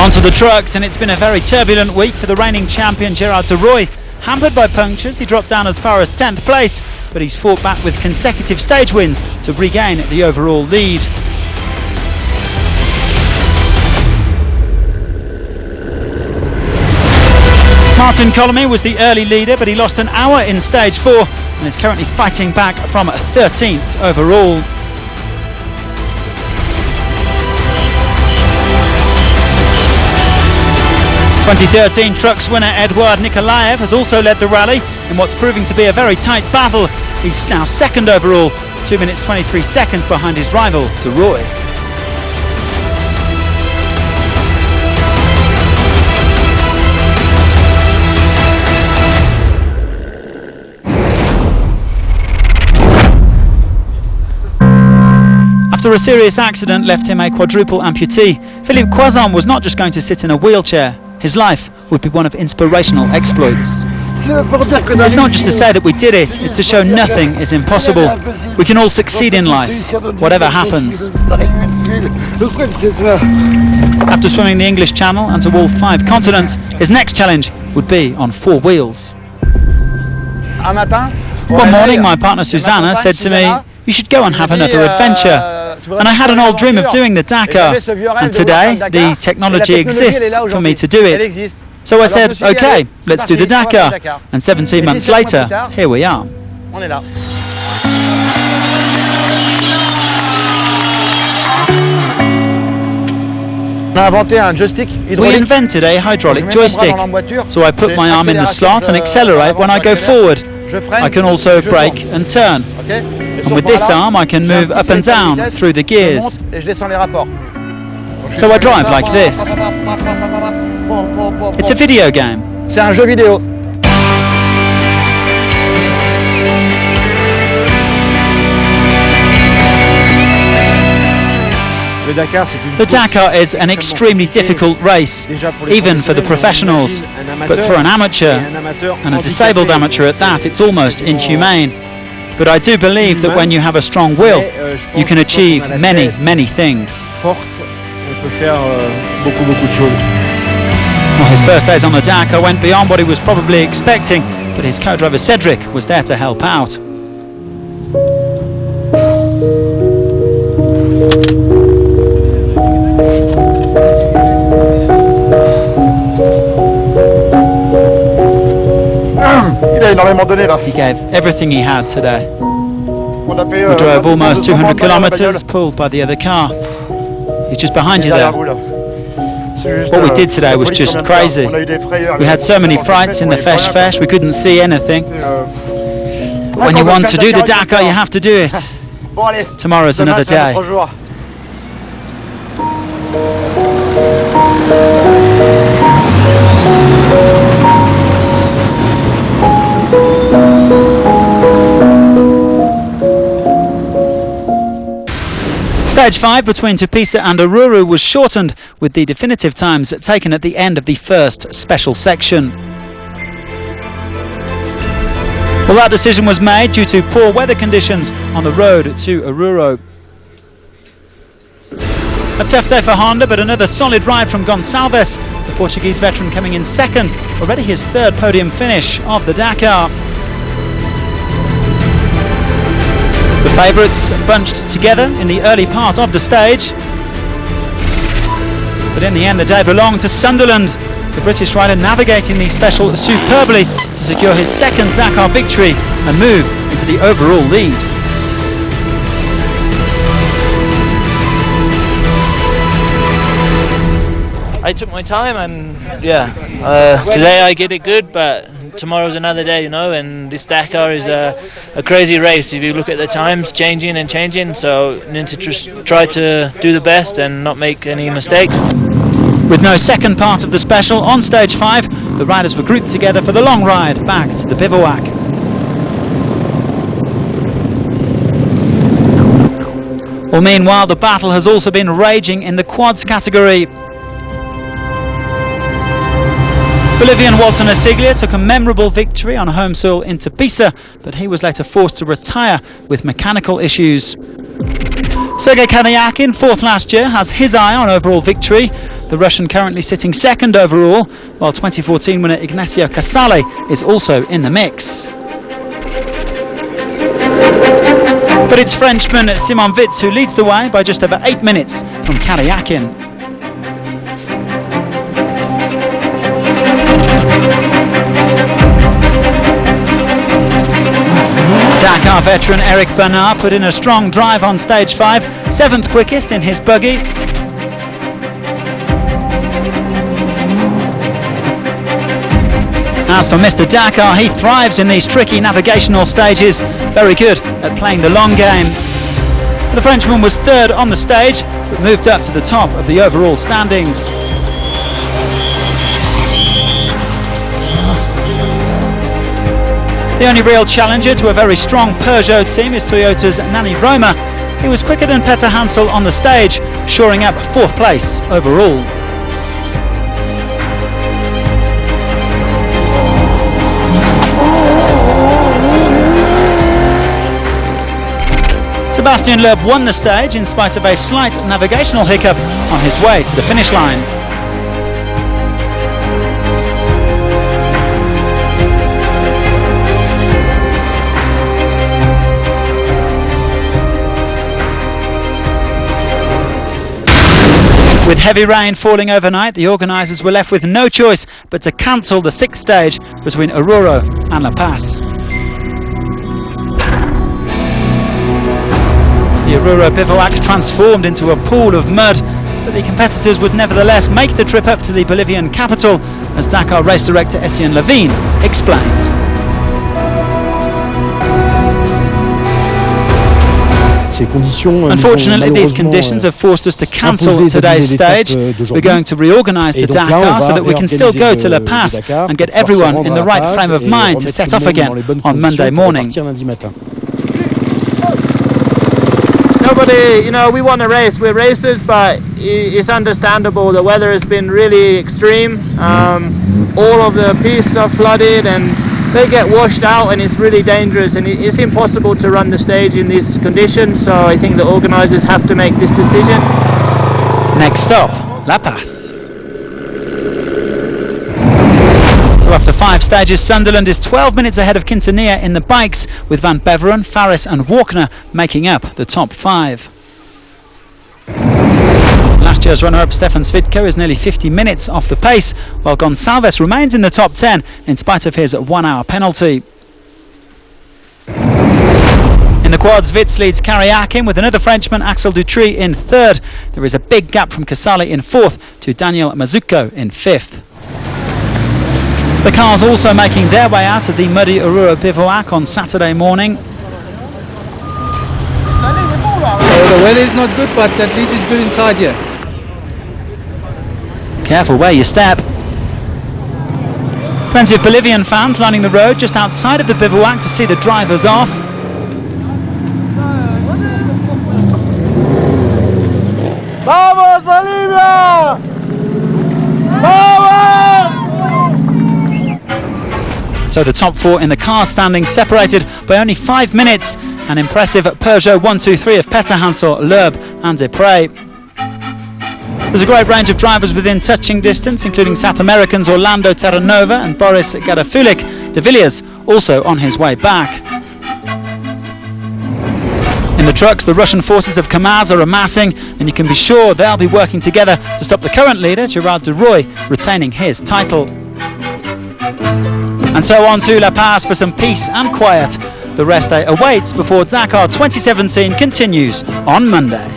Onto the trucks, and it's been a very turbulent week for the reigning champion Gerard de Rooij. Hampered by punctures, he dropped down as far as 10th place, but he's fought back with consecutive stage wins to regain the overall lead. Martin Colomy was the early leader, but he lost an hour in stage 4 and is currently fighting back from 13th overall. The 2013 Trucks winner Eduard Nikolaev has also led the rally in what's proving to be a very tight battle. He's now second overall, 2 minutes 23 seconds behind his rival de Rooij. After a serious accident left him a quadruple amputee, Philippe Croizon was not just going to sit in a wheelchair. His life would be one of inspirational exploits. It's not just to say that we did it, it's to show nothing is impossible. We can all succeed in life, whatever happens. After swimming the English Channel and to all 5 continents, his next challenge would be on 4 wheels. One morning, my partner Susanna said to me, "You should go and have another adventure." And I had an old dream of doing the Dakar, and today the technology exists for me to do it. So I said, okay, let's do the Dakar, and 17 months later, here we are. We invented a hydraulic joystick, so I put my arm in the slot and accelerate when I go forward. I can also brake and turn. And with this arm I can move up and down through the gears. So I drive like this. It's a video game. C'est un jeu vidéo. The Dakar is an extremely difficult race, even for the professionals. But for an amateur, and a disabled amateur at that, it's almost inhumane. But I do believe that when you have a strong will, you can achieve many, many things. Well, his first days on the Dakar went beyond what he was probably expecting, but his co-driver Cedric was there to help out. He gave everything he had today. We drove almost 200 kilometers, pulled by the other car. He's just behind you there. What we did today was just crazy. We had so many frights in the fesh, we couldn't see anything. But when you want to do the Dakar, you have to do it. Tomorrow's another day. Stage 5 between Tupisa and Oruro was shortened, with the definitive times taken at the end of the first special section. Well, that decision was made due to poor weather conditions on the road to Oruro. A tough day for Honda, but another solid ride from Gonçalves, the Portuguese veteran coming in second, already his 3rd podium finish of the Dakar. The favourites bunched together in the early part of the stage, but in the end the day belonged to Sunderland, the British rider navigating the special superbly to secure his 2nd Dakar victory and move into the overall lead. I took my time, and today I get it good, but tomorrow's another day, you know, and this Dakar is a crazy race. If you look at the times changing and changing, so you need to try to do the best and not make any mistakes. With no second part of the special on stage 5, the riders were grouped together for the long ride back to the bivouac. Well, meanwhile, the battle has also been raging in the quads category. Bolivian Walter Nasiglia took a memorable victory on home soil in Tupisa, but he was later forced to retire with mechanical issues. Sergei Kanyakin, 4th last year, has his eye on overall victory. the Russian currently sitting second overall, while 2014 winner Ignacio Casale is also in the mix. But it's Frenchman Simon Witz who leads the way by just over 8 minutes from Karyakin. Dakar veteran Eric Bernard put in a strong drive on stage 5, 7th quickest in his buggy. As for Mr. Dakar, he thrives in these tricky navigational stages, very good at playing the long game. The Frenchman was 3rd on the stage, but moved up to the top of the overall standings. The only real challenger to a very strong Peugeot team is Toyota's Nani Roma. He was quicker than Petter Hansel on the stage, shoring up 4th place overall. Sebastian Loeb won the stage in spite of a slight navigational hiccup on his way to the finish line. With heavy rain falling overnight, the organisers were left with no choice but to cancel the 6th stage between Oruro and La Paz. The Oruro bivouac transformed into a pool of mud, but the competitors would nevertheless make the trip up to the Bolivian capital, as Dakar race director Etienne Levine explained. Unfortunately, these conditions have forced us to cancel today's stage. We're going to reorganise the Dakar so that we can still go to La Paz and get everyone in the right frame of mind to set off again on Monday morning. Nobody, we want to race. We're racers, but it's understandable. The weather has been really extreme. All of the pistes are flooded and they get washed out, and it's really dangerous, and it's impossible to run the stage in these conditions. So I think the organisers have to make this decision. Next stop, La Paz. So after 5 stages, Sunderland is 12 minutes ahead of Quintanilla in the bikes, with Van Beveren, Faris and Walkner making up the top 5. Last year's runner-up Stefan Svitko is nearly 50 minutes off the pace, while Gonçalves remains in the top 10 in spite of his 1-hour penalty. In the quads, Witz leads Karyakin with another Frenchman, Axel Dutry, in 3rd. There is a big gap from Casale in 4th to Daniel Mazucco in 5th. The cars also making their way out of the muddy Oruro bivouac on Saturday morning. So the weather is not good, but at least it's good inside here. Careful where you step. Plenty of Bolivian fans lining the road just outside of the bivouac to see the drivers off. Vamos Bolivia! Vamos! So the top 4 in the car standing separated by only 5 minutes. An impressive Peugeot 123 of Petter Hansel, Loeb and Deprez. There's a great range of drivers within touching distance, including South Americans Orlando Terranova and Boris Gadafulik. De Villiers also on his way back. In the trucks, the Russian forces of Kamaz are amassing, and you can be sure they'll be working together to stop the current leader, Gerard de Roy, retaining his title. And so on to La Paz for some peace and quiet. The rest day awaits before Dakar 2017 continues on Monday.